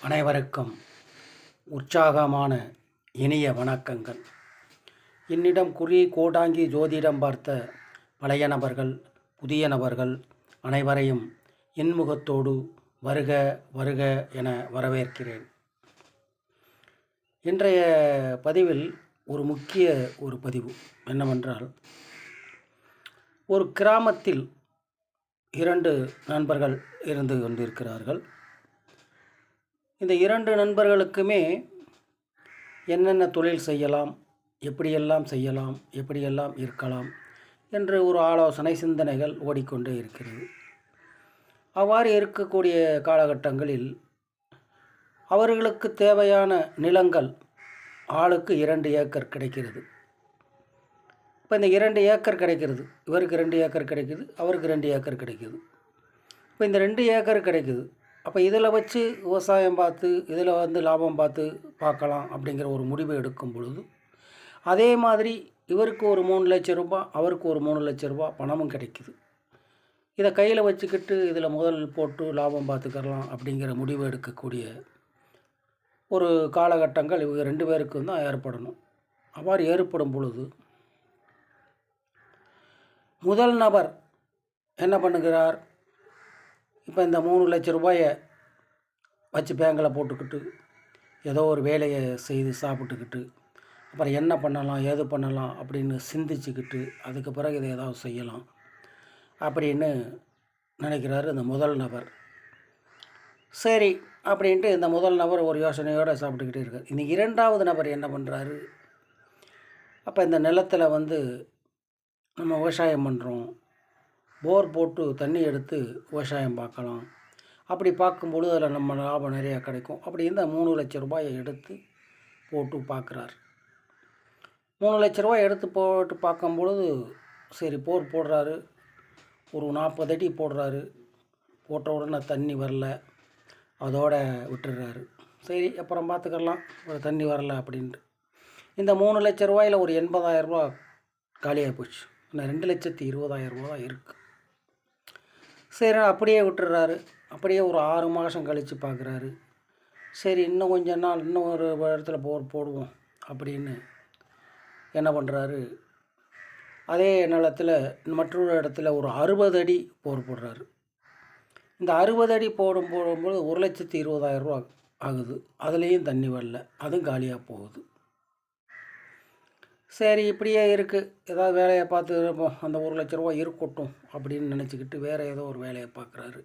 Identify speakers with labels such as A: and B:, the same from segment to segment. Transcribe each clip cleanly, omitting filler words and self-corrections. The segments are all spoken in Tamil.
A: அனைவருக்கும் உற்சாகமான இனிய வணக்கங்கள். என்னிடம் கோடாங்கி ஜோதிடம் பார்த்த பழைய நபர்கள், புதிய நபர்கள் அனைவரையும் இன்முகத்தோடு வருக வருக என வரவேற்கிறேன். இன்றைய பதிவில் ஒரு முக்கிய பதிவு என்னவென்றால், ஒரு கிராமத்தில் 2 நண்பர்கள் இருந்து கொண்டிருக்கிறார்கள். இந்த 2 நண்பர்களுக்குமே என்னென்ன தொழில் செய்யலாம், எப்படியெல்லாம் செய்யலாம், எப்படியெல்லாம் இருக்கலாம் என்று ஒரு ஆலோசனை சிந்தனைகள் ஓடிக்கொண்டே இருக்கிறது. அவ்வாறு இருக்கக்கூடிய காலகட்டங்களில் அவர்களுக்கு தேவையான நிலங்கள் ஆளுக்கு 2 ஏக்கர் கிடைக்கிறது. இப்போ இந்த 2 ஏக்கர் கிடைக்கிறது, இவருக்கு 2 ஏக்கர் கிடைக்குது, அவருக்கு 2 ஏக்கர் கிடைக்குது. இப்போ இந்த 2 ஏக்கர் கிடைக்குது. அப்போ இதில் வச்சு விவசாயம் பார்த்து, இதில் லாபம் பார்க்கலாம் அப்படிங்கிற ஒரு முடிவு எடுக்கும் பொழுது, அதே மாதிரி இவருக்கு ஒரு 3 லட்சம் ரூபாய், அவருக்கு ஒரு 3 லட்சம் ரூபாய் பணமும் கிடைக்குது. இதை கையில் வச்சுக்கிட்டு இதில் முதல் போட்டு லாபம் பார்த்துக்கலாம் அப்படிங்கிற முடிவு எடுக்கக்கூடிய ஒரு காலகட்டங்கள் இவங்க 2 பேருக்கும் தான் ஏற்படணும். அவ்வாறு ஏற்படும் பொழுது முதல் நபர் என்ன பண்ணுகிறார்? இப்போ இந்த 3 லட்சம் ரூபாயை வச்சு பேங்கில் போட்டுக்கிட்டு ஏதோ ஒரு வேலையை செய்து சாப்பிட்டுக்கிட்டு, அப்புறம் என்ன பண்ணலாம் ஏது பண்ணலாம் அப்படின்னு சிந்திச்சுக்கிட்டு, அதுக்கு பிறகு இதை ஏதாவது செய்யலாம் அப்படின்னு நினைக்கிறாரு இந்த முதல் நபர். சரி அப்படின்ட்டு இந்த முதல் நபர் ஒரு யோசனையோடு சாப்பிட்டுக்கிட்டே இருக்கார். இன்னைக்கு 2வது நபர் என்ன பண்ணுறாரு? அப்போ இந்த நிலத்தில் நம்ம விவசாயம் பண்ணுறோம், போர் போட்டு தண்ணி எடுத்து விவசாயம் பார்க்கலாம், அப்படி பார்க்கும்பொழுது அதில் நம்ம லாபம் நிறையா கிடைக்கும். அப்படி இந்த 3 லட்சம் ரூபாயை எடுத்து போட்டு பார்க்குறார். 3 லட்ச ரூபாய் எடுத்து போட்டு பார்க்கும்பொழுது சரி போர் போடுறாரு, ஒரு 40 அடி போடுறாரு. போட்ட உடனே தண்ணி வரல, அதோட விட்டுடுறாரு. சரி அப்புறம் பார்த்துக்கலாம், தண்ணி வரல அப்படின்ட்டு இந்த 3 லட்ச ரூபாயில் ஒரு 80,000 ரூபா காலியாக போச்சு. இன்னும் 2,20,000 ரூபா தான் இருக்குது. சரி அப்படியே விட்டுடுறாரு. அப்படியே ஒரு 6 மாதம் கழித்து பார்க்குறாரு. சரி இன்னும் கொஞ்ச நாள் இன்னும் ஒரு இடத்துல போடுவோம் அப்படின்னு என்ன பண்ணுறாரு? அதே நிலத்தில் மற்றொரு இடத்துல ஒரு 60 அடி போடுறாரு. இந்த 60 அடி போடும்போது 1,20,000 ரூபா ஆகுது. அதுலேயும் தண்ணி வரல, அதுவும் காலியாக போகுது. சரி இப்படியே இருக்குது, ஏதாவது வேலையை பார்த்து இருப்போம், அந்த 1 லட்ச ரூபா இருக்கட்டும் அப்படின்னு நினச்சிக்கிட்டு வேறு ஏதோ ஒரு வேலையை பார்க்குறாரு.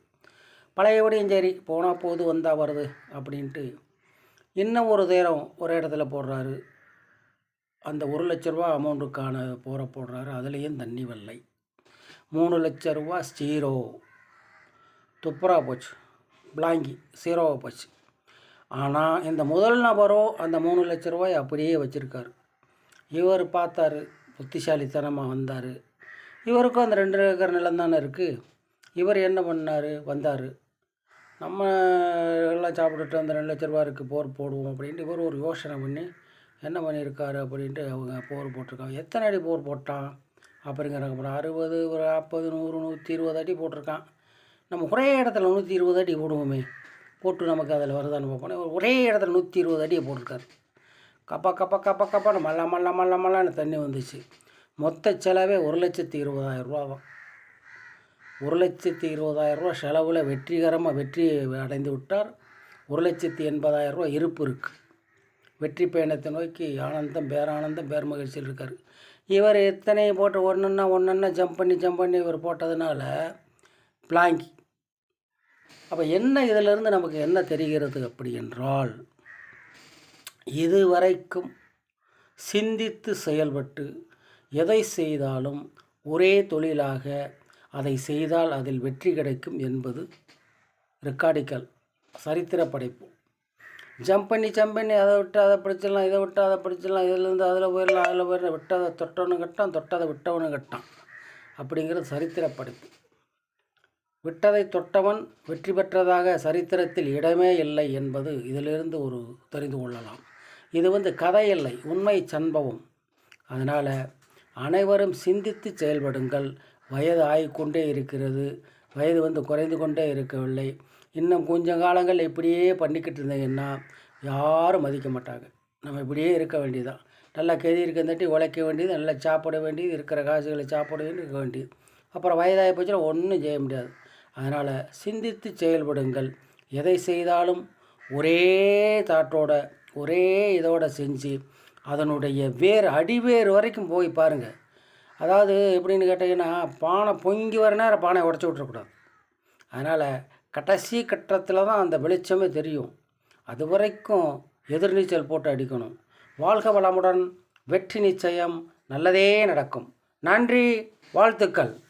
A: பழையபடியும் சரி போனால் போது வந்தால் வருது அப்படின்ட்டு இன்னும் ஒரு தேரம் ஒரு இடத்துல போடுறாரு. அந்த 1 லட்ச ரூபா அமௌண்ட்டுக்கான போடுறாரு. அதுலேயும் தண்ணி வரலை. 3 லட்ச ரூபா ஜீரோ, துப்புரா போச்சு, பிளாங்கி ஜீரோவாக போச்சு. ஆனால் இந்த முதல் நபரோ அந்த 3 லட்ச ரூபாய் அப்படியே வச்சுருக்காரு. இவர் பார்த்தாரு, புத்திசாலித்தனமாக வந்தார். இவருக்கும் அந்த 2 ஏக்கர் நிலம் தானே இருக்குது. இவர் என்ன பண்ணார்? வந்தார், நம்ம எல்லாம் சாப்பிட்டுட்டு அந்த 2 லட்ச ரூபா இருக்குது, போர் போடுவோம் அப்படின்ட்டு இவர் ஒரு யோசனை பண்ணி என்ன பண்ணியிருக்காரு அப்படின்ட்டு அவங்க போர் போட்டிருக்காங்க. எத்தனை அடி போர் போட்டான் அப்படிங்கிறாங்க. அப்புறம் 60, ஒரு 40, 100, 120 அடி போட்டிருக்கான். நம்ம ஒரே இடத்துல 120 அடி போடுவோமே, போட்டு நமக்கு அதில் வருதான்னு பார்ப்போம். ஒரே இடத்துல 120 அடியை போட்டிருக்காரு. கப்பான்னு மல்லான்னு தண்ணி வந்துச்சு. மொத்த செலவே 1,20,000 ரூபா தான். 1,20,000 ரூபா செலவில் வெற்றி அடைந்து விட்டார். 1,80,000 ரூபா இருப்பு இருக்குது. வெற்றி பயணத்தை நோக்கி ஆனந்தம் பேர்மகிழ்ச்சியில் இருக்கார். இவர் எத்தனை போட்டு ஒன்றுன்னா ஜம்ப் பண்ணி இவர் போட்டதுனால பிளாங்கி. அப்போ என்ன இதிலிருந்து நமக்கு என்ன தெரிகிறது அப்படி என்றால், இதுவரைக்கும் சிந்தித்து செயல்பட்டு எதை செய்தாலும் ஒரே தொழிலாக அதை செய்தால் அதில் வெற்றி கிடைக்கும் என்பது ரெக்கார்டிக்கல் சரித்திர படைப்பு. ஜம்ப் பண்ணி அதை விட்டு அதை படிச்சிடலாம், இதை விட்டு அதை படிச்சிடலாம், இதிலேருந்து அதில் போயிடலாம், விட்டதை தொட்டவனும் கட்டான், தொட்டதை விட்டவனும் கட்டான் அப்படிங்கிறது சரித்திர படைப்பு. விட்டதை தொட்டவன் வெற்றி பெற்றதாக சரித்திரத்தில் இடமே இல்லை என்பது இதிலிருந்து தெரிந்து கொள்ளலாம். இது கதை இல்லை, உண்மை சம்பவம். அதனால் அனைவரும் சிந்தித்து செயல்படுங்கள். வயது ஆகிக்கொண்டே இருக்கிறது, வயது குறைந்து கொண்டே இருக்கவில்லை. இன்னும் கொஞ்சம் காலங்கள் இப்படியே பண்ணிக்கிட்டு இருந்தீங்கன்னா யாரும் மதிக்க மாட்டாங்க. நம்ம இப்படியே இருக்க வேண்டியதுதான். நல்லா கெதி இருக்கந்தாட்டி உழைக்க வேண்டியது, நல்லா சாப்பிட வேண்டியது, இருக்கிற காசுகளை சாப்பிட வேண்டியது, இருக்க வேண்டியது. அப்புறம் வயதாகி போச்சுன்னா ஒன்றும் செய்ய முடியாது. அதனால் சிந்தித்து செயல்படுங்கள். எதை செய்தாலும் ஒரே தாட்டோட ஒரே இதோட செஞ்சு அதனுடைய அடிவேர் வரைக்கும் போய் பாருங்கள். அதாவது எப்படின்னு கேட்டிங்கன்னா, பானை பொங்கி வர நேரம் பானை உடச்சி விட்றக்கூடாது. அதனால் கடைசி கட்டத்தில் தான் அந்த வெளிச்சமே தெரியும். அது வரைக்கும் எதிர்நீச்சல் போட்டு அடிக்கணும். வாழ்க வளமுடன். வெற்றி நிச்சயம். நல்லதே நடக்கும். நன்றி. வாழ்த்துக்கள்.